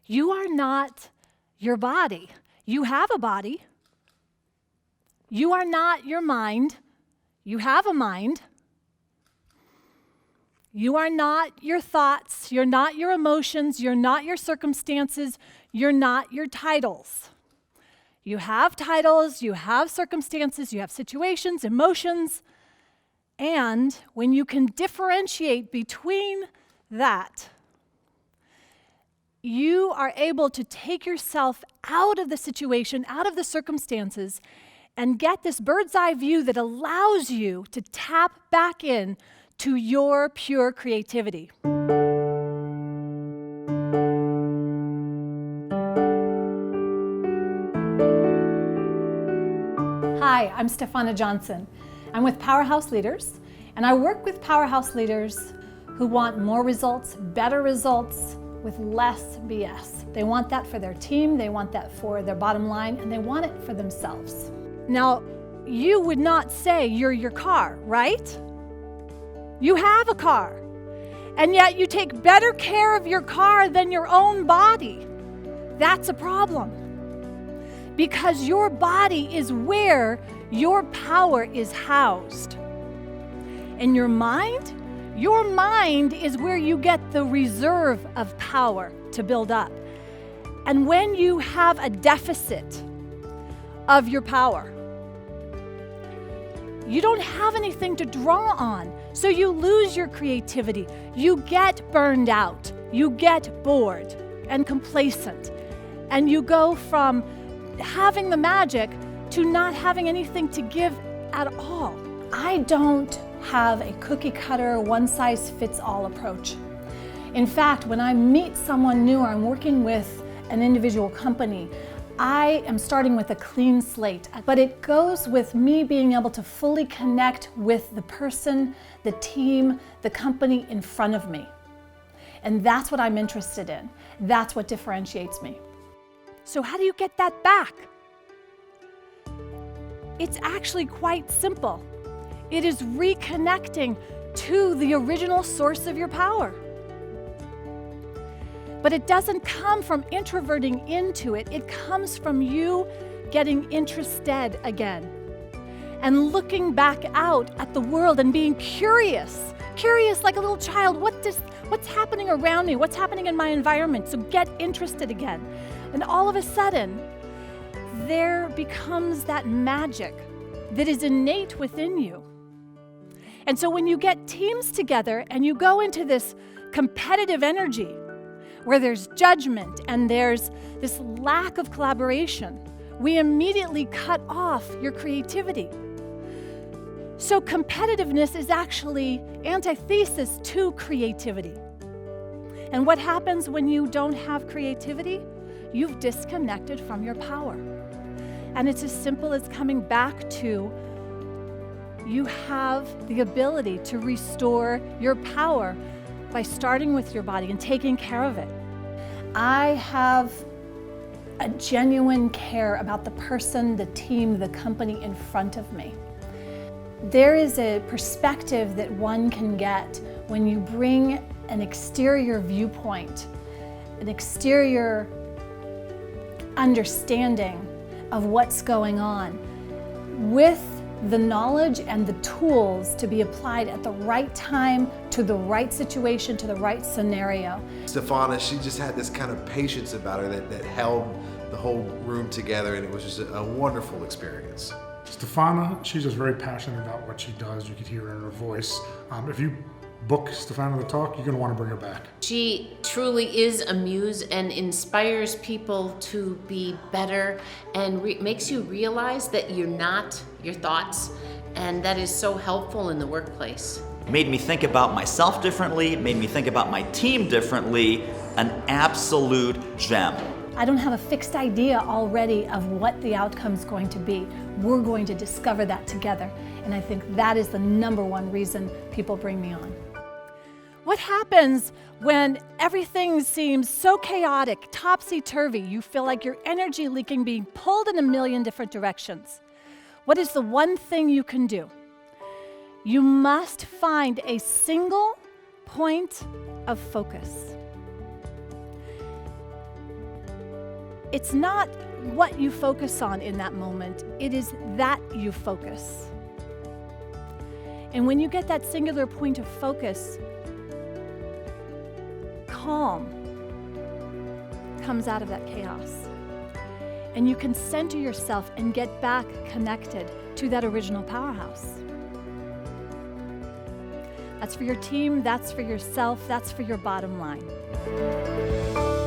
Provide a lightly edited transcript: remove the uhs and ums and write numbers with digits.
You are not your body. You have a body. You are not your mind. You have a mind. You are not your thoughts. You're not your emotions. You're not your circumstances. You're not your titles. You have titles, you have circumstances, you have situations, emotions, and when you can differentiate between that, you are able to take yourself out of the situation, out of the circumstances, and get this bird's eye view that allows you to tap back in to your pure creativity. Hi, I'm Stephana Johnson. I'm with Powerhouse Leaders, and I work with Powerhouse Leaders who want more results, better results, with less BS. They want that for their team, they want that for their bottom line, and they want it for themselves. Now, you would not say you're your car, right? You have a car, and yet you take better care of your car than your own body. That's a problem. Because your body is where your power is housed. And your mind is where you get the reserve of power to build up. And when you have a deficit of your power, you don't have anything to draw on. So you lose your creativity. You get burned out. You get bored and complacent. And you go from having the magic to not having anything to give at all. I don't have a cookie cutter, one-size-fits-all approach. In fact, when I meet someone new or I'm working with an individual company, I am starting with a clean slate, but it goes with me being able to fully connect with the person, the team, the company in front of me. And that's what I'm interested in. That's what differentiates me. So how do you get that back? It's actually quite simple. It is reconnecting to the original source of your power. But it doesn't come from introverting into it. It comes from you getting interested again and looking back out at the world and being curious like a little child. What's happening around me? What's happening in my environment? So get interested again. And all of a sudden, there becomes that magic that is innate within you. And so when you get teams together and you go into this competitive energy where there's judgment and there's this lack of collaboration, we immediately cut off your creativity. So competitiveness is actually antithesis to creativity. And what happens when you don't have creativity? You've disconnected from your power. And it's as simple as coming back to you have the ability to restore your power by starting with your body and taking care of it. I have a genuine care about the person, the team, the company in front of me. There is a perspective that one can get when you bring an exterior viewpoint, an exterior understanding of what's going on with the knowledge and the tools to be applied at the right time, to the right situation, to the right scenario. Stephana, she just had this kind of patience about her that held the whole room together, and it was just a wonderful experience. Stephana, she's just very passionate about what she does. You could hear it in her voice. If you book Stephana to talk, you're going to want to bring her back. She truly is a muse and inspires people to be better and makes you realize that you're not your thoughts, and that is so helpful in the workplace. Made me think about myself differently, made me think about my team differently. An absolute gem. I don't have a fixed idea already of what the outcome's going to be. We're going to discover that together, and I think that is the number one reason people bring me on. What happens when everything seems so chaotic, topsy-turvy? You feel like your energy leaking, being pulled in a million different directions. What is the one thing you can do? You must find a single point of focus. It's not what you focus on in that moment, it is that you focus. And when you get that singular point of focus, calm comes out of that chaos. And you can center yourself and get back connected to that original powerhouse. That's for your team, that's for yourself, that's for your bottom line.